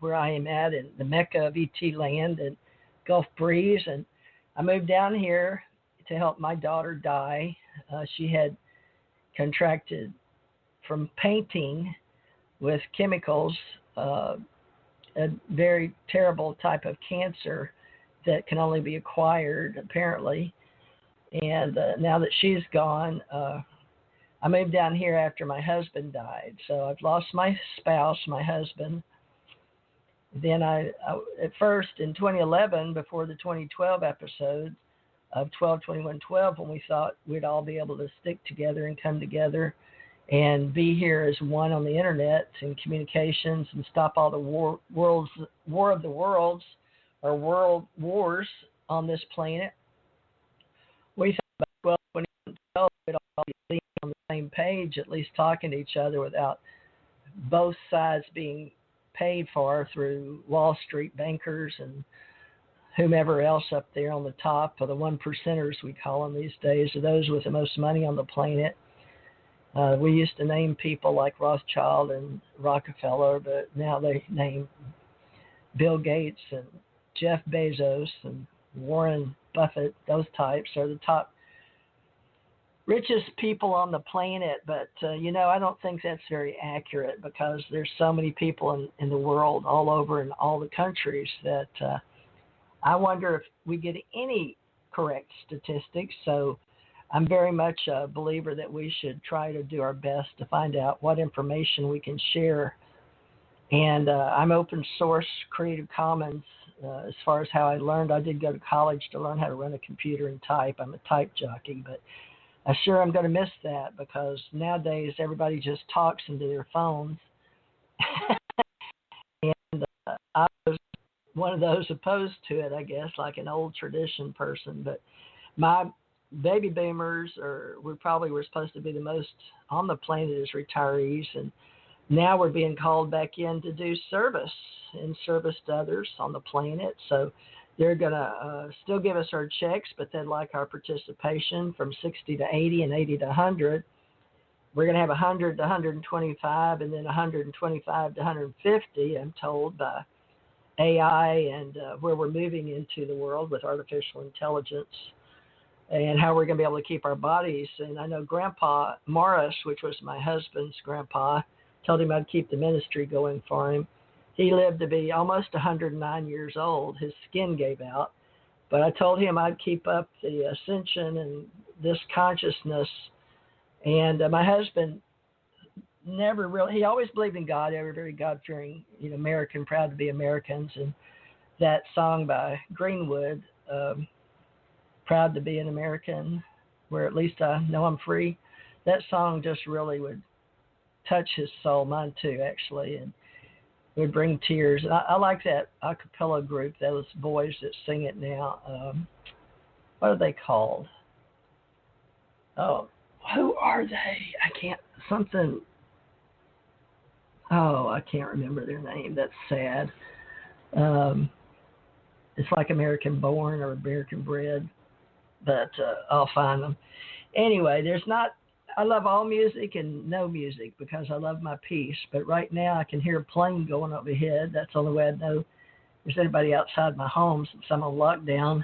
where I am at in the Mecca of ET land and Gulf Breeze. And I moved down here to help my daughter die. She had contracted from painting with chemicals, a very terrible type of cancer that can only be acquired, apparently. And now that she's gone, I moved down here after my husband died. So I've lost my spouse, my husband. Then I at first in 2011, before the 2012 episode of 12-21-12, when we thought we'd all be able to stick together and come together and be here as one on the internet and communications and stop all the war of the worlds or world wars on this planet. We thought about 12-21-12, we'd all be on the same page, at least talking to each other without both sides being paid for through Wall Street bankers and whomever else up there on the top, or the 1%ers we call them these days, are those with the most money on the planet. We used to name people like Rothschild and Rockefeller, but now they name Bill Gates and Jeff Bezos and Warren Buffett. Those types are the top richest people on the planet. But, I don't think that's very accurate, because there's so many people in the world, all over in all the countries, that I wonder if we get any correct statistics. So I'm very much a believer that we should try to do our best to find out what information we can share. And I'm open source, Creative Commons, as far as how I learned. I did go to college to learn how to run a computer and type. I'm a type jockey, but I sure am going to miss that, because nowadays everybody just talks into their phones. And I was one of those opposed to it, I guess, like an old tradition person. But my baby boomers, we probably were supposed to be the most on the planet as retirees, and now we're being called back in to do service to others on the planet. So they're going to still give us our checks, but they'd like our participation from 60 to 80 and 80 to 100. We're going to have 100 to 125 and then 125 to 150, I'm told, by AI and where we're moving into the world with artificial intelligence, and how we're going to be able to keep our bodies. And I know Grandpa Morris, which was my husband's grandpa, told him I'd keep the ministry going for him. He lived to be almost 109 years old. His skin gave out. But I told him I'd keep up the ascension and this consciousness. And my husband never really, he always believed in God, very God-fearing, American, proud to be Americans. And that song by Greenwood, Proud to be an American, where at least I know I'm free, that song just really would touch his soul, mine too, actually, and it would bring tears. And I like that a cappella group, those boys that sing it now. What are they called? Oh, who are they? I can't remember their name. That's sad. It's like American Born or American Bred, but I'll find them. Anyway, I love all music and no music, because I love my peace. But right now I can hear a plane going overhead. That's the only way I know there's anybody outside my home, since I'm on lockdown.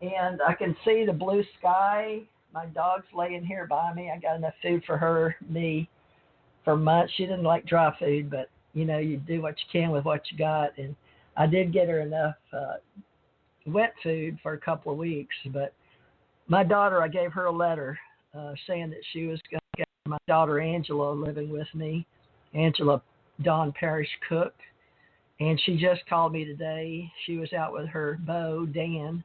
And I can see the blue sky. My dog's laying here by me. I got enough food for me for months. She didn't like dry food, but you do what you can with what you got. And I did get her enough wet food for a couple of weeks. But my daughter, I gave her a letter saying that she was going to get my daughter Angela living with me, Angela Dawn Parrish Cook. And she just called me today. She was out with her beau, Dan.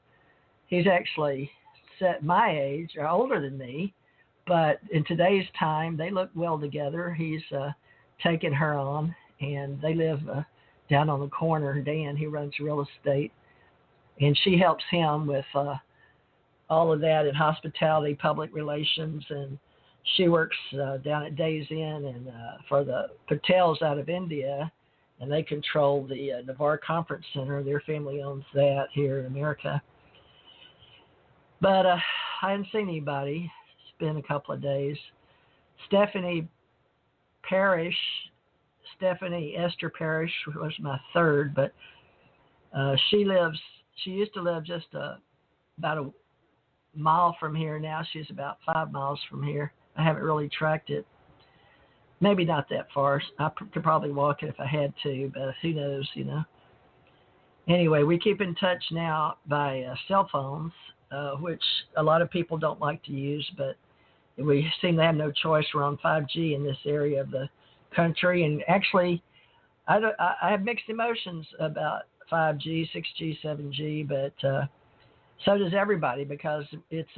He's actually set my age, or older than me, but in today's time, they look well together. He's taken her on, and they live down on the corner. Dan, he runs real estate, and she helps him with all of that in hospitality, public relations, and she works down at Days Inn and for the Patels out of India, and they control the Navarre Conference Center. Their family owns that here in America. But I hadn't seen anybody. It's been a couple of days. Stephanie Parrish Stephanie Esther Parrish was my third, but she used to live just about a mile from here. Now she's about 5 miles from here. I haven't really tracked it. Maybe not that far. I could probably walk it if I had to, but who knows, Anyway, we keep in touch now by cell phones, which a lot of people don't like to use, but we seem to have no choice. We're on 5G in this area of the country, and actually, I have mixed emotions about 5G, 6G, 7G, but so does everybody, because it's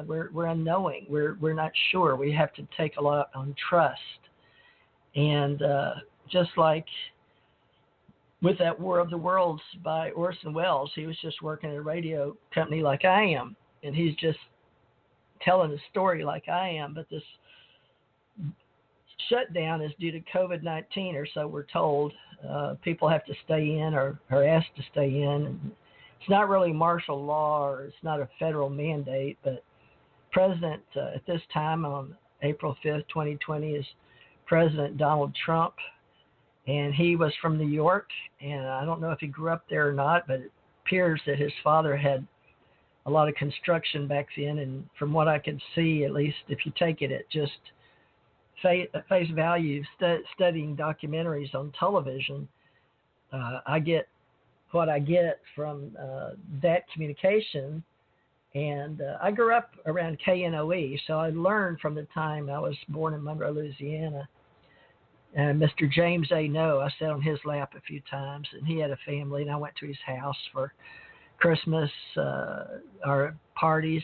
we're unknowing. We're not sure. We have to take a lot on trust, and just like with that War of the Worlds by Orson Welles, he was just working at a radio company like I am, and he's just telling a story like I am, but this shutdown is due to COVID-19, or so we're told. People have to stay in or are asked to stay in. And it's not really martial law, or it's not a federal mandate, but President at this time on April 5th, 2020 is President Donald Trump, and he was from New York, and I don't know if he grew up there or not, but it appears that his father had a lot of construction back then, and from what I could see, at least if you take it at just face value, studying documentaries on television, I get what I get from that communication, and I grew up around KNOE, so I learned from the time I was born in Monroe, Louisiana. And Mr. James A. No, I sat on his lap a few times, and he had a family, and I went to his house for Christmas or parties,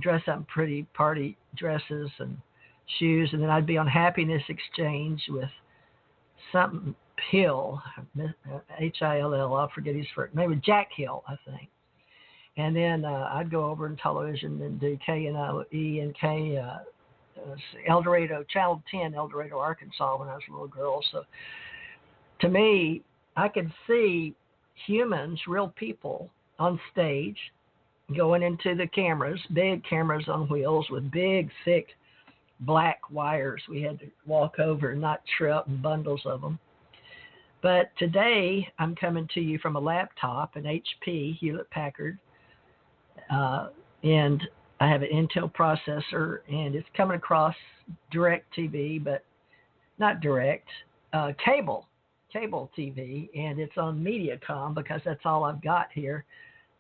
dress up in pretty party dresses and shoes, and then I'd be on Happiness Exchange with something Hill, Hill, I'll forget his first, maybe Jack Hill, I think. And then I'd go over in television and do KNOE and El Dorado, Channel 10, El Dorado, Arkansas, when I was a little girl. So to me, I could see humans, real people, on stage going into the cameras, big cameras on wheels with big, thick, black wires we had to walk over and not trip, and bundles of them. But today, I'm coming to you from a laptop, an HP, Hewlett-Packard, and I have an Intel processor, and it's coming across direct TV, but not direct, cable TV, and it's on Mediacom, because that's all I've got here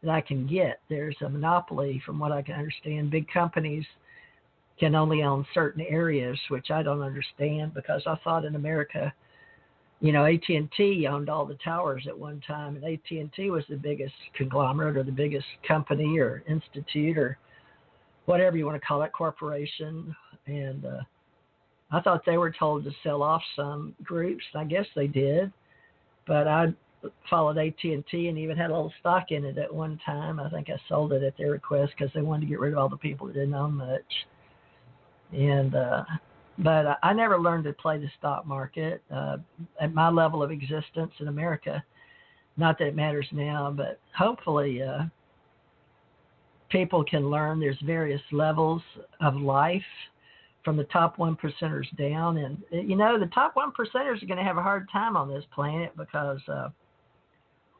that I can get. There's a monopoly, from what I can understand. Big companies can only own certain areas, which I don't understand, because I thought in America, AT&T owned all the towers at one time, and AT&T was the biggest conglomerate, or the biggest company or institute, or whatever you want to call it, corporation. And I thought they were told to sell off some groups. I guess they did, but I followed AT&T and even had a little stock in it at one time. I think I sold it at their request, because they wanted to get rid of all the people that didn't own much. And but I never learned to play the stock market at my level of existence in America. Not that it matters now, but hopefully people can learn. There's various levels of life, from the top 1%ers down. And, the top 1%ers are going to have a hard time on this planet, because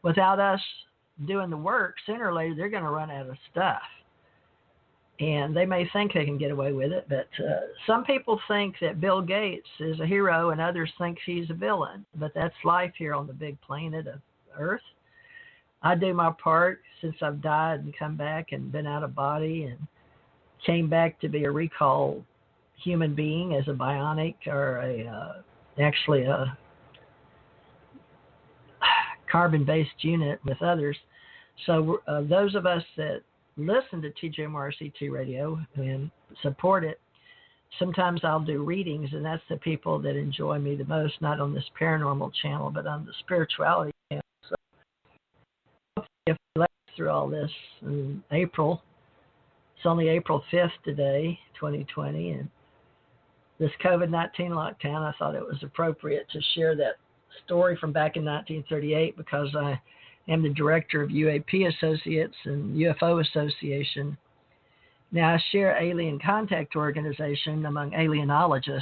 without us doing the work, sooner or later, they're going to run out of stuff. And they may think they can get away with it, but some people think that Bill Gates is a hero and others think he's a villain. But that's life here on the big planet of Earth. I do my part since I've died and come back and been out of body and came back to be a recall human being as a bionic, or actually a carbon-based unit with others. So those of us that listen to TJ Morris ET Radio and support it, sometimes I'll do readings, and that's the people that enjoy me the most, not on this paranormal channel, but on the spirituality channel. So hopefully, if we last through all this in April, it's only April 5th today, 2020, and this COVID-19 lockdown, I thought it was appropriate to share that story from back in 1938, because I am the director of UAP Associates and UFO Association. Now, I share Alien Contact Organization among alienologists,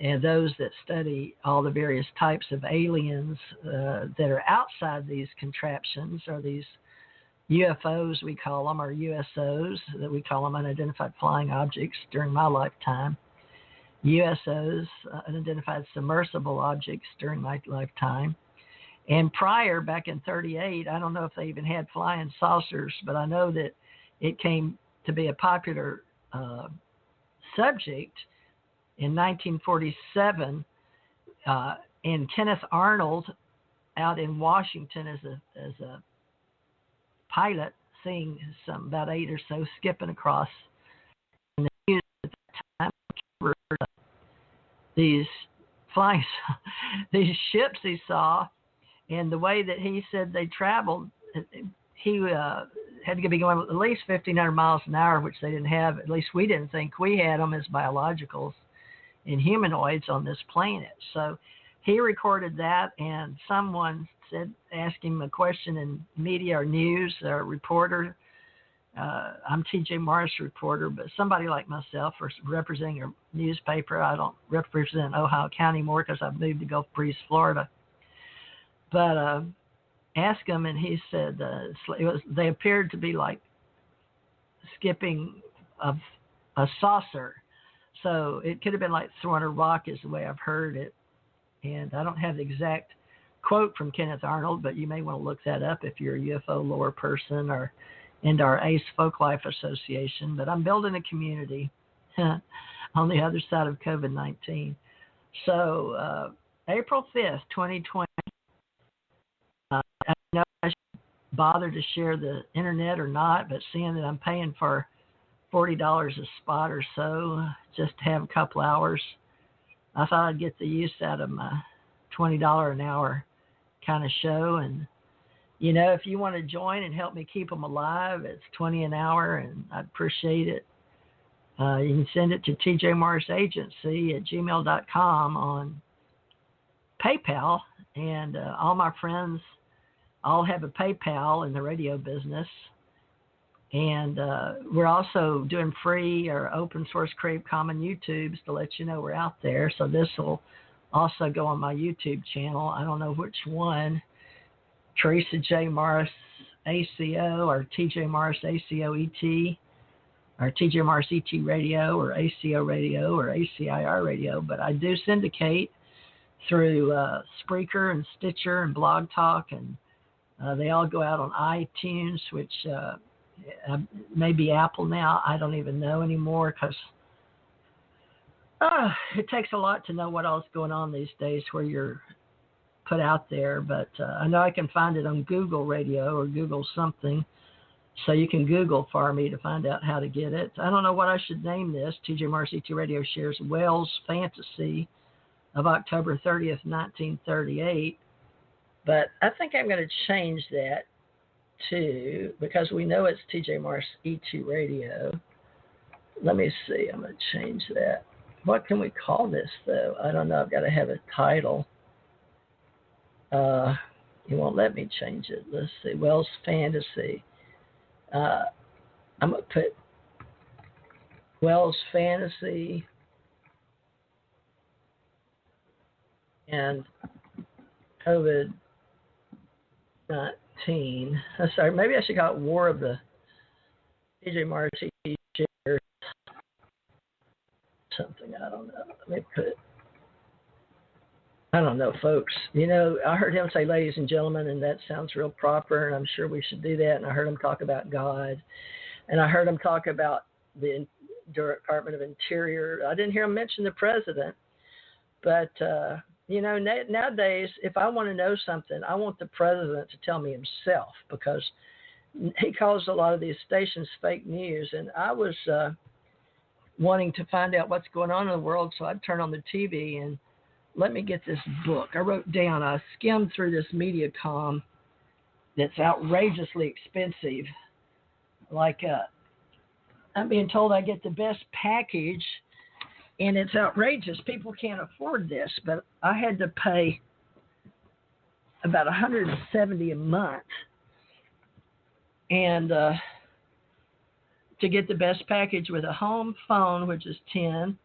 and those that study all the various types of aliens that are outside these contraptions, or these UFOs, we call them, or USOs, that we call them, unidentified flying objects during my lifetime. USOs, unidentified submersible objects during my lifetime. And prior, back in 1938, I don't know if they even had flying saucers, but I know that it came to be a popular subject in 1947, and Kenneth Arnold out in Washington as a pilot, seeing some about 8 or so skipping across in the news at that time, these flying, these ships he saw, and the way that he said they traveled, he had to be going at least 1,500 miles an hour, which they didn't have. At least we didn't think we had them as biologicals and humanoids on this planet. So he recorded that, and someone asked him a question in media or news, or reporter. I'm T.J. Morris reporter, but somebody like myself, or representing a newspaper. I don't represent Ohio County more because I've moved to Gulf Breeze, Florida. But asked him, and he said they appeared to be like skipping of a saucer. So it could have been like throwing a rock, is the way I've heard it. And I don't have the exact quote from Kenneth Arnold, but you may want to look that up if you're a UFO lore person or into our ACE Folklife Association. But I'm building a community on the other side of COVID-19. So April 5th, 2020, I know I should bother to share the internet or not, but seeing that I'm paying for $40 a spot or so just to have a couple hours, I thought I'd get the use out of my $20 an hour kind of show. And, you know, if you want to join and help me keep them alive, it's $20 an hour, and I'd appreciate it. You can send it to tjmorrisagency@gmail.com on PayPal. And all my friends all have a PayPal in the radio business. And we're also doing free or open source Creative Commons YouTubes to let you know we're out there. So this will also go on my YouTube channel. I don't know which one, Theresa J Morris ACO, or TJ Morris ACO ET, or TJ Morris ET Radio, or ACO Radio, or ACIR Radio. But I do syndicate through Spreaker and Stitcher and Blog Talk, and they all go out on iTunes, which maybe Apple now. I don't even know anymore, because it takes a lot to know what else is going on these days where you're put out there. But I know I can find it on Google Radio or Google something. So you can Google for me to find out how to get it. I don't know what I should name this. TJ Morris ET Radio shares Wells Fantasy of October 30th, 1938. But I think I'm going to change that to, because we know it's TJ Morris ET Radio. Let me see. I'm going to change that. What can we call this, though? I don't know. I've got to have a title. You won't let me change it. Let's see. Wells Fantasy. I'm going to put Wells Fantasy and COVID-19. Sorry, maybe I should call it War of the TJ Morris shares something. I don't know. Let me put it. I don't know, folks. You know, I heard him say ladies and gentlemen, and that sounds real proper, and I'm sure we should do that. And I heard him talk about God, and I heard him talk about the Department of Interior. I didn't hear him mention the president, but you know, nowadays, if I want to know something, I want the president to tell me himself, because he calls a lot of these stations fake news. And I was wanting to find out what's going on in the world, so I'd turn on the TV and let me get this book. I wrote down, I skimmed through this MediaCom that's outrageously expensive. Like, I'm being told I get the best package, and it's outrageous. People can't afford this, but I had to pay about $170 a month, and to get the best package with a home phone, which is $10,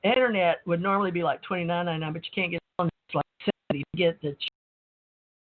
internet would normally be like $29.99, but you can't get on. It's like $70 to get the